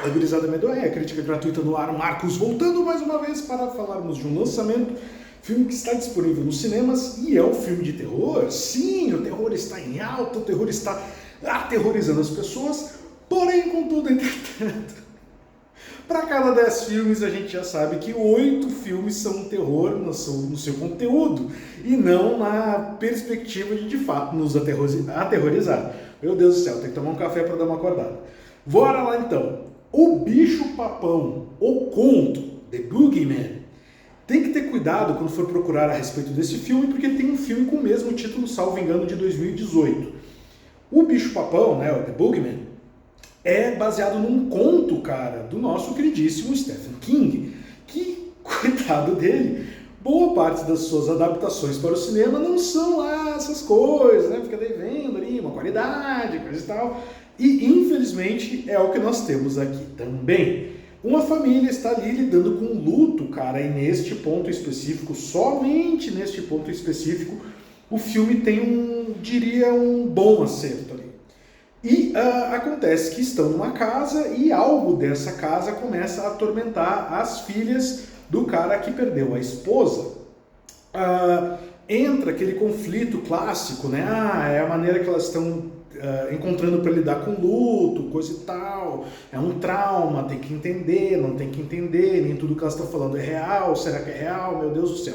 Fala, gurizada medonha, crítica gratuita no ar, Marcos voltando mais uma vez para falarmos de um lançamento, filme que está disponível nos cinemas e é um filme de terror. Sim, o terror está em alta, o terror está aterrorizando as pessoas, porém, contudo, entretanto, para cada 10 filmes a gente já sabe que 8 filmes são um terror no seu conteúdo e não na perspectiva de fato nos aterrorizar. Meu Deus do céu, tem que tomar um café para dar uma acordada. Bora lá então. O Bicho-Papão, o conto, The Boogeyman. Tem que ter cuidado quando for procurar a respeito desse filme, porque tem um filme com o mesmo título, salvo engano, de 2018. O Bicho-Papão, né, o The Boogeyman, é baseado num conto, cara, do nosso queridíssimo Stephen King, que, coitado dele, boa parte das suas adaptações para o cinema não são lá essas coisas, né? Fica devendo ali uma qualidade, coisa e tal. E, infelizmente, é o que nós temos aqui também. Uma família está ali lidando com luto, cara, e neste ponto específico, somente neste ponto específico, o filme tem diria, um bom acerto ali. E acontece que estão numa casa e algo dessa casa começa a atormentar as filhas do cara que perdeu a esposa. Entra aquele conflito clássico, né? É a maneira que elas estão encontrando para lidar com luto, coisa e tal. É um trauma, tem que entender, não tem que entender, nem tudo que elas estão falando é real, será que é real? Meu Deus do céu.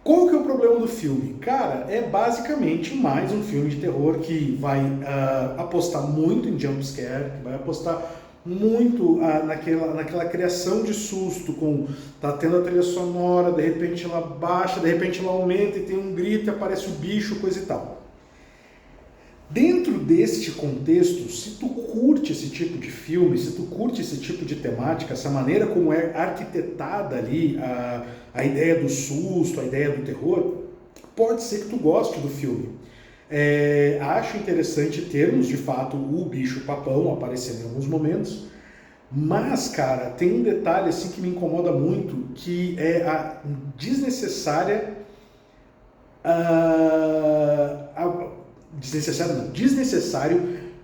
Qual que é o problema do filme? Cara, é basicamente mais um filme de terror que vai apostar muito em jumpscare, que vai apostar muito naquela criação de susto, tá tendo a trilha sonora, de repente ela baixa, de repente ela aumenta e tem um grito e aparece o bicho, coisa e tal. Dentro deste contexto, se tu curte esse tipo de filme, se tu curte esse tipo de temática, essa maneira como é arquitetada ali a ideia do susto, a ideia do terror, pode ser que tu goste do filme. Acho interessante termos, de fato, o bicho-papão aparecendo em alguns momentos, mas, cara, tem um detalhe assim que me incomoda muito, que é a desnecessário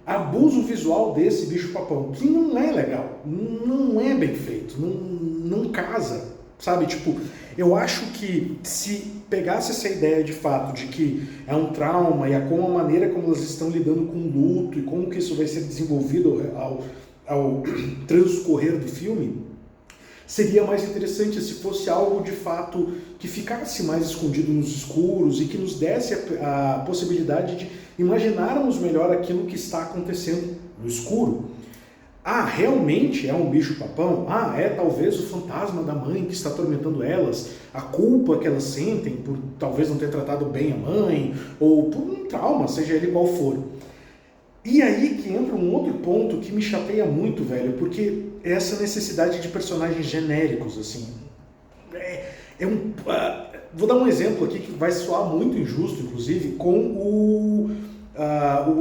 abuso visual desse bicho-papão, que não é legal, não é bem feito, não casa, sabe? Tipo, eu acho que se pegasse essa ideia de fato de que é um trauma e a maneira como elas estão lidando com o luto e como que isso vai ser desenvolvido ao transcorrer do filme, seria mais interessante se fosse algo de fato que ficasse mais escondido nos escuros e que nos desse a possibilidade de imaginarmos melhor aquilo que está acontecendo no escuro. Realmente é um bicho-papão? É talvez o fantasma da mãe que está atormentando elas, a culpa que elas sentem por talvez não ter tratado bem a mãe, ou por um trauma, seja ele qual for. E aí que entra um outro ponto que me chateia muito, velho, porque é essa necessidade de personagens genéricos, assim. Vou dar um exemplo aqui que vai soar muito injusto, inclusive, com o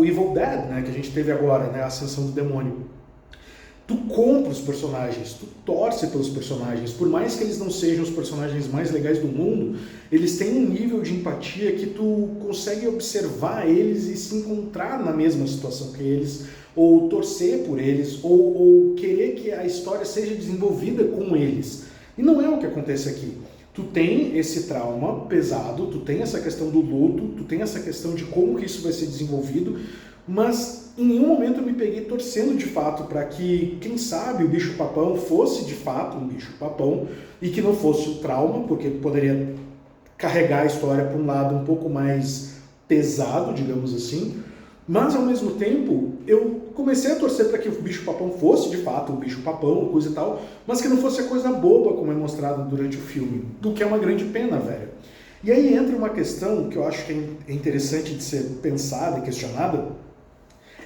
Evil Dead, né, que a gente teve agora, né, a Ascensão do Demônio. Tu compra os personagens, tu torce pelos personagens, por mais que eles não sejam os personagens mais legais do mundo, eles têm um nível de empatia que tu consegue observar eles e se encontrar na mesma situação que eles, ou torcer por eles, ou querer que a história seja desenvolvida com eles. E não é o que acontece aqui. Tu tem esse trauma pesado, tu tem essa questão do luto, tu tem essa questão de como que isso vai ser desenvolvido, mas em nenhum momento eu me peguei torcendo de fato para que, quem sabe, o bicho-papão fosse de fato um bicho-papão e que não fosse um trauma, porque poderia carregar a história para um lado um pouco mais pesado, digamos assim, mas ao mesmo tempo eu comecei a torcer para que o bicho-papão fosse de fato um bicho-papão, coisa e tal, mas que não fosse a coisa boba como é mostrado durante o filme, do que é uma grande pena, velho. E aí entra uma questão que eu acho que é interessante de ser pensada e questionada.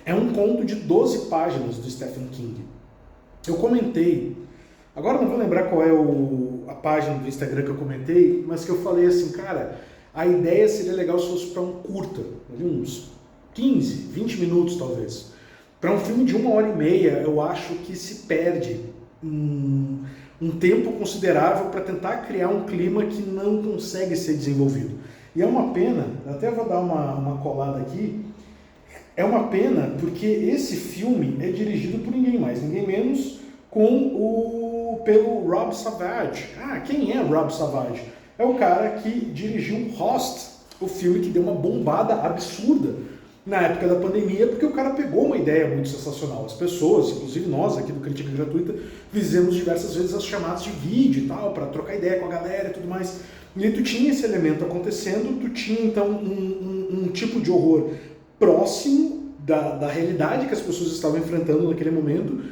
É um conto de 12 páginas do Stephen King. Eu comentei, agora não vou lembrar qual é a página do Instagram que eu comentei, mas que eu falei assim, cara, a ideia seria legal se fosse para um curta, uns 15, 20 minutos talvez. Para um filme de 1h30, eu acho que se perde um tempo considerável para tentar criar um clima que não consegue ser desenvolvido. E é uma pena, até vou dar uma colada aqui, É uma pena porque esse filme é dirigido por ninguém mais, ninguém menos pelo Rob Savage. Ah, quem é Rob Savage? É o cara que dirigiu Host, o filme que deu uma bombada absurda na época da pandemia, porque o cara pegou uma ideia muito sensacional. As pessoas, inclusive nós aqui do Crítica Gratuita, fizemos diversas vezes as chamadas de vídeo e tal, para trocar ideia com a galera e tudo mais. E aí tu tinha esse elemento acontecendo, tu tinha então um tipo de horror próximo da realidade que as pessoas estavam enfrentando naquele momento,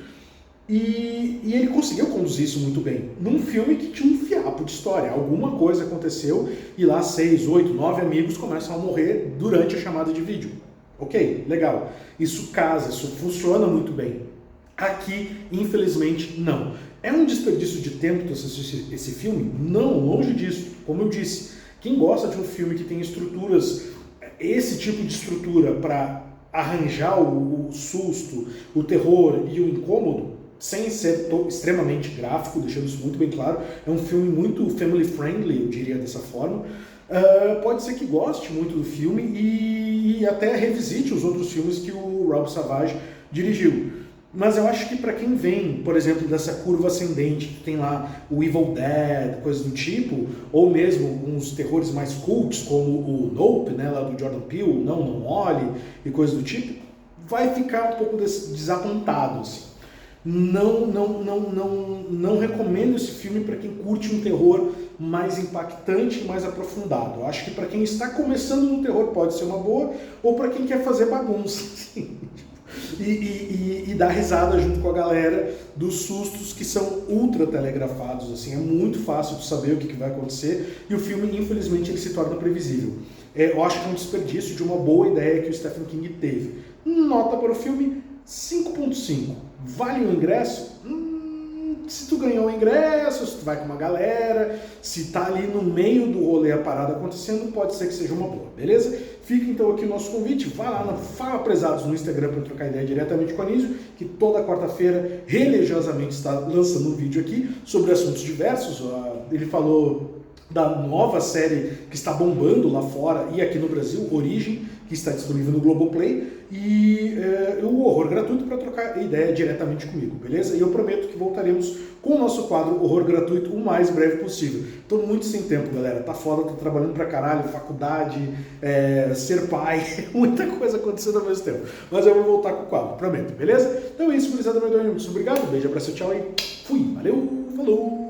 e ele conseguiu conduzir isso muito bem. Num filme que tinha um fiapo de história. Alguma coisa aconteceu e lá 6, 8, 9 amigos começam a morrer durante a chamada de vídeo. Ok, legal. Isso casa, isso funciona muito bem. Aqui, infelizmente, não. É um desperdício de tempo tu assistir esse filme? Não, longe disso. Como eu disse, quem gosta de um filme que tem estruturas, esse tipo de estrutura para arranjar o susto, o terror e o incômodo, sem ser extremamente gráfico, deixando isso muito bem claro, é um filme muito family friendly, eu diria dessa forma. Pode ser que goste muito do filme e até revisite os outros filmes que o Rob Savage dirigiu. Mas eu acho que para quem vem, por exemplo, dessa curva ascendente, que tem lá o Evil Dead, coisas do tipo, ou mesmo uns terrores mais cults, como o Nope, né, lá do Jordan Peele, Não Olhe, e coisas do tipo, vai ficar um pouco desapontado, assim. Não recomendo esse filme para quem curte um terror mais impactante e mais aprofundado. Eu acho que para quem está começando no terror pode ser uma boa, ou para quem quer fazer bagunça assim, e dar risada junto com a galera dos sustos que são ultra telegrafados. Assim, é muito fácil de saber o que vai acontecer e o filme, infelizmente, ele se torna previsível. Eu acho que é um desperdício de uma boa ideia que o Stephen King teve. Nota para o filme 5.5. Vale o ingresso? Se tu ganhou o ingresso, se tu vai com uma galera, se tá ali no meio do rolê a parada acontecendo, pode ser que seja uma boa, beleza? Fica então aqui o nosso convite, vá lá no Fala Prezados no Instagram para trocar ideia diretamente com a Anísio, que toda quarta-feira religiosamente está lançando um vídeo aqui sobre assuntos diversos. Ele falou da nova série que está bombando lá fora e aqui no Brasil, Origem, que está disponível no Globoplay, e o Horror Gratuito para trocar ideia diretamente comigo, beleza? E eu prometo que voltaremos com o nosso quadro Horror Gratuito o mais breve possível. Tô muito sem tempo, galera, tá foda, tô trabalhando pra caralho, faculdade, ser pai, muita coisa acontecendo ao mesmo tempo. Mas eu vou voltar com o quadro, prometo, beleza? Então é isso, gurizada, meu Deus, muito obrigado, beijo, abraço, tchau e fui, valeu, falou!